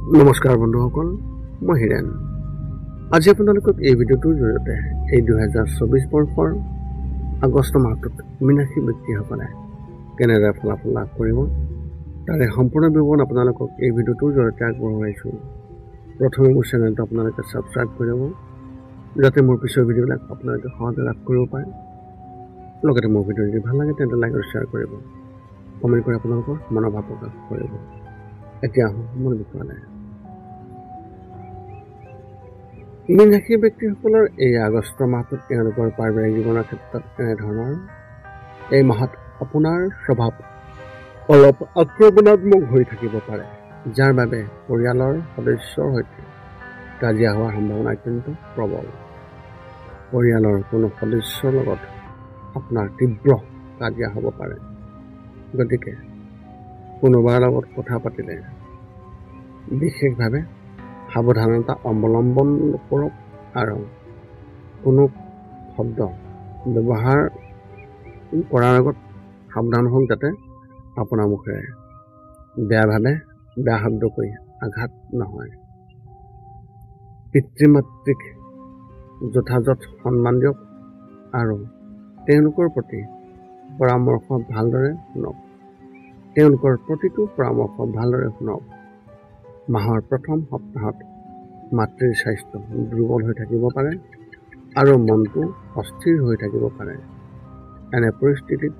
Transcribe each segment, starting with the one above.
নমস্কাৰ বন্ধুসকল, মই হিৰেন। আজি আপোনালোকক এই ভিডিঅ'টোৰ জৰিয়তে এই 2024 বৰ্ষৰ আগষ্ট মাহটোত মীন ৰাশি ব্যক্তিসকলে কেনেদৰে ফলাফল লাভ কৰিব তাৰে সম্পূৰ্ণ বিৱৰণ আপোনালোকক এই ভিডিঅ'টোৰ জৰিয়তে আগবঢ়াইছোঁ। প্ৰথমে মোৰ চেনেলটো আপোনালোকে ছাবস্ক্ৰাইব কৰিব, যাতে মোৰ পিছৰ ভিডিঅ'বিলাক আপোনালোকে সহজে লাভ কৰিব পাৰে। লগতে মোৰ ভিডিঅ' যদি ভাল লাগে তেন্তে লাইক আৰু শ্বেয়াৰ কৰিব, কমেণ্ট কৰি আপোনালোকৰ মনৰ ভাৱ প্ৰকাশ কৰিব। এতিয়া আহোঁ মোৰ বিষয়লৈ। মীন ৰাশিৰ ব্যক্তিসকলৰ এই আগষ্ট মাহটোত তেওঁলোকৰ পাৰিবাৰিক জীৱনৰ ক্ষেত্ৰত এনেধৰণৰ। এই মাহত আপোনাৰ স্বভাৱ অলপ আক্ৰমণাত্মক হৈ থাকিব পাৰে, যাৰ বাবে পৰিয়ালৰ সদস্যৰ সৈতে কাজিয়া হোৱাৰ সম্ভাৱনা অত্যন্ত প্ৰবল। পৰিয়ালৰ কোনো সদস্যৰ লগত আপোনাৰ তীব্ৰ কাজিয়া হ'ব পাৰে, গতিকে কোনোবাৰ লগত কথা পাতিলে বিশেষভাৱে সাৱধানতা অৱলম্বন কৰক আৰু কোনো শব্দ ব্যৱহাৰ কৰাৰ আগত সাৱধান হওক, যাতে আপোনাৰ মুখেৰে বেয়া শব্দ কৰি আঘাত নহয়। পিতৃ মাতৃক যথাযথ সন্মান দিয়ক আৰু তেওঁলোকৰ প্ৰতি পৰামৰ্শ ভালদৰে শুনক। তেওঁলোকৰ প্ৰতিটো পৰামৰ্শ ভালদৰে শুনক। মাহৰ প্ৰথম সপ্তাহত মাতৃৰ স্বাস্থ্য দুৰ্বল হৈ থাকিব পাৰে আৰু মনটো অস্থিৰ হৈ থাকিব পাৰে। এনে পৰিস্থিতিত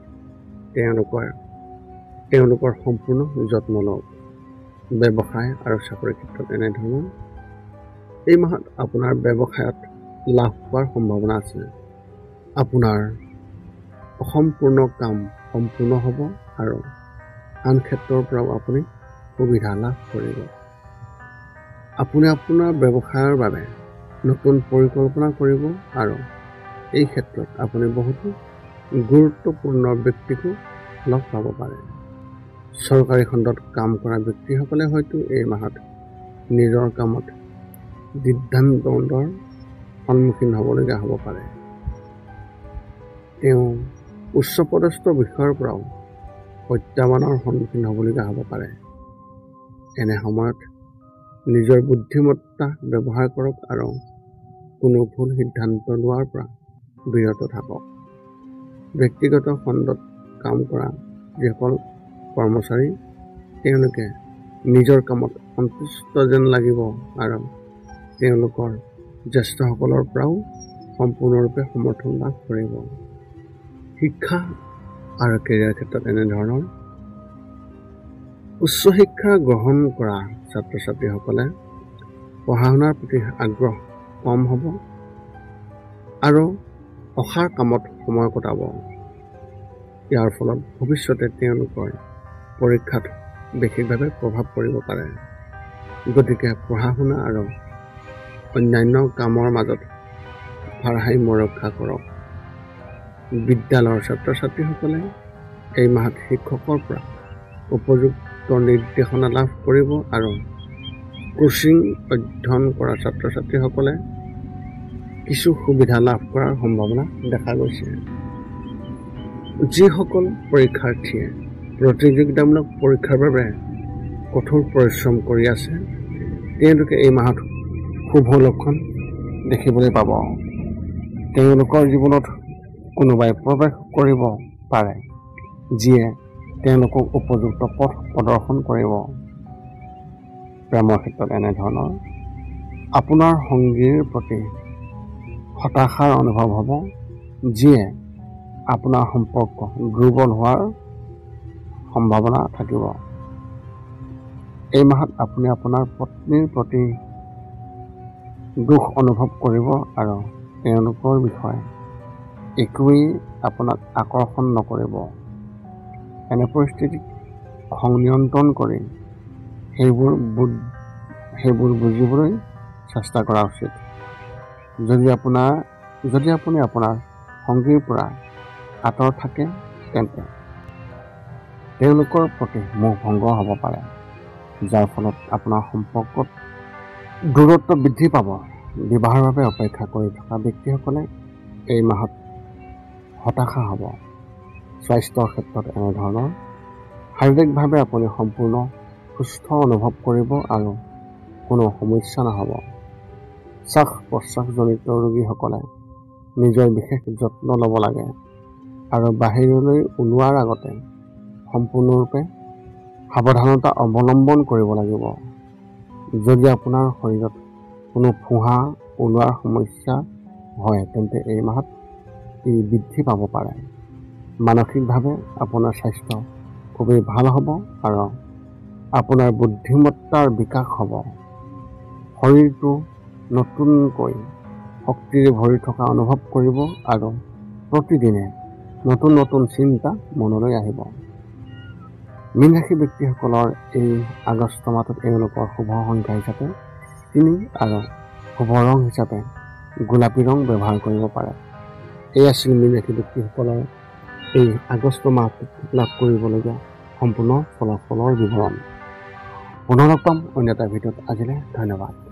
তেওঁলোকৰ সম্পূৰ্ণ যত্ন লওক। ব্যৱসায় আৰু চাকৰিৰ ক্ষেত্ৰত এনেধৰণৰ। এই মাহত আপোনাৰ ব্যৱসায়ত লাভ হোৱাৰ সম্ভাৱনা আছে। আপোনাৰ অসম্পূৰ্ণ কাম সম্পূৰ্ণ হ'ব আৰু আন ক্ষেত্ৰৰ পৰাও আপুনি সুবিধা লাভ কৰিব। আপুনি আপোনাৰ ব্যৱসায়ৰ বাবে নতুন পৰিকল্পনা কৰিব আৰু এই ক্ষেত্ৰত আপুনি বহুতো গুৰুত্বপূৰ্ণ ব্যক্তিকো লগ পাব পাৰে। চৰকাৰী খণ্ডত কাম কৰা ব্যক্তিসকলে হয়তো এই মাহত নিজৰ কামত দ্বিধাদ্বন্দ্বৰ সন্মুখীন হ'বলগীয়া হ'ব পাৰে। তেওঁ উচ্চপদস্থ বিষয়ৰ পৰাও প্ৰত্যাহ্বানৰ সন্মুখীন হ'বলগীয়া হ'ব পাৰে। এনে সময়ত নিজৰ বুদ্ধিমত্তা ব্যৱহাৰ কৰক আৰু কোনো ভুল সিদ্ধান্ত লোৱাৰ পৰা বিৰত থাকক। ব্যক্তিগত খণ্ডত কাম কৰা যিসকল কৰ্মচাৰী, তেওঁলোকে নিজৰ কামত সন্তুষ্ট যেন লাগিব আৰু তেওঁলোকৰ জ্যেষ্ঠসকলৰ পৰাও সম্পূৰ্ণৰূপে সমৰ্থন লাভ কৰিব। শিক্ষা আৰু কেৰিয়াৰ ক্ষেত্ৰত এনেধৰণৰ। উচ্চ শিক্ষা গ্ৰহণ কৰা ছাত্ৰ ছাত্ৰীসকলে পঢ়া শুনাৰ প্ৰতি আগ্ৰহ কম হ'ব আৰু অসাৰ কামত সময় কটাব। ইয়াৰ ফলত ভৱিষ্যতে তেওঁলোকৰ পৰীক্ষাত বিশেষভাৱে প্ৰভাৱ পৰিব পাৰে। গতিকে পঢ়া শুনা আৰু অন্যান্য কামৰ মাজত ভাৰসাম্য ৰক্ষা কৰক। বিদ্যালয়ৰ ছাত্ৰ ছাত্ৰীসকলে এই মাহত শিক্ষকৰ পৰা উপযুক্ত নিৰ্দেশনা লাভ কৰিব আৰু কোচিং অধ্যয়ন কৰা ছাত্ৰ ছাত্ৰীসকলে কিছু সুবিধা লাভ কৰাৰ সম্ভাৱনা দেখা গৈছে। যিসকল পৰীক্ষাৰ্থীয়ে প্ৰতিযোগিতামূলক পৰীক্ষাৰ বাবে কঠোৰ পৰিশ্ৰম কৰি আছে, তেওঁলোকে এই মাহত শুভ লক্ষণ দেখিবলৈ পাব। তেওঁলোকৰ জীৱনত কোনোবাই প্ৰৱেশ কৰিব পাৰে, যিয়ে তেওঁলোকক উপযুক্ত পথ প্ৰদৰ্শন কৰিব। প্ৰেমৰ ক্ষেত্ৰত এনেধৰণৰ। আপোনাৰ সংগীৰ প্ৰতি হতাশাৰ অনুভৱ হ'ব, যিয়ে আপোনাৰ সম্পৰ্ক দুৰ্বল হোৱাৰ সম্ভাৱনা থাকিব। এই মাহত আপুনি আপোনাৰ পত্নীৰ প্ৰতি দুখ অনুভৱ কৰিব আৰু তেওঁলোকৰ বিষয়ে একোৱেই আপোনাক আকৰ্ষণ নকৰিব। এনে পৰিস্থিতিত খং নিয়ন্ত্ৰণ কৰি সেইবোৰ বুজিবলৈ চেষ্টা কৰা উচিত। যদি আপুনি আপোনাৰ সংগীৰ পৰা আঁতৰত থাকে, তেন্তে তেওঁলোকৰ প্ৰতি মোহ ভংগ হ'ব পাৰে, যাৰ ফলত আপোনাৰ সম্পৰ্কত দূৰত্ব বৃদ্ধি পাব। বিবাহৰ বাবে অপেক্ষা কৰি থকা ব্যক্তিসকলে এই মাহত হতাশা হ'ব। স্বাস্থ্যৰ ক্ষেত্ৰত এনেধৰণৰ। শাৰীৰিকভাৱে আপুনি সম্পূৰ্ণ সুস্থ অনুভৱ কৰিব আৰু কোনো সমস্যা নহ'ব। শ্বাস প্ৰশ্বাসজনিত ৰোগীসকলে নিজৰ বিশেষ যত্ন ল'ব লাগে আৰু বাহিৰলৈ ওলোৱাৰ আগতে সম্পূৰ্ণৰূপে সাৱধানতা অৱলম্বন কৰিব লাগিব। যদি আপোনাৰ শৰীৰত কোনো ফোঁহা ওলোৱাৰ সমস্যা হয় তেন্তে এই মাহত ই বৃদ্ধি পাব পাৰে। মানসিকভাৱে আপোনাৰ স্বাস্থ্য খুবেই ভাল হ'ব আৰু আপোনাৰ বুদ্ধিমত্তাৰ বিকাশ হ'ব। শৰীৰটো নতুনকৈ শক্তিৰে ভৰি থকা অনুভৱ কৰিব আৰু প্ৰতিদিনে নতুন নতুন চিন্তা মনলৈ আহিব। মীন ৰাশি ব্যক্তিসকলৰ এই আগষ্ট মাহটোত এওঁলোকৰ শুভ সংখ্যা হিচাপে 3 আৰু শুভ ৰং হিচাপে গোলাপী ৰং ব্যৱহাৰ কৰিব পাৰে। এই আছিল মীন ৰাশি ব্যক্তিসকলৰ এই আগষ্ট মাহটোত লাভ কৰিবলগীয়া সম্পূৰ্ণ ফলাফলৰ বিৱৰণ। পুনৰ লগ পাম অন্য এটা ভিডিঅ'ত। আজিলৈ ধন্যবাদ।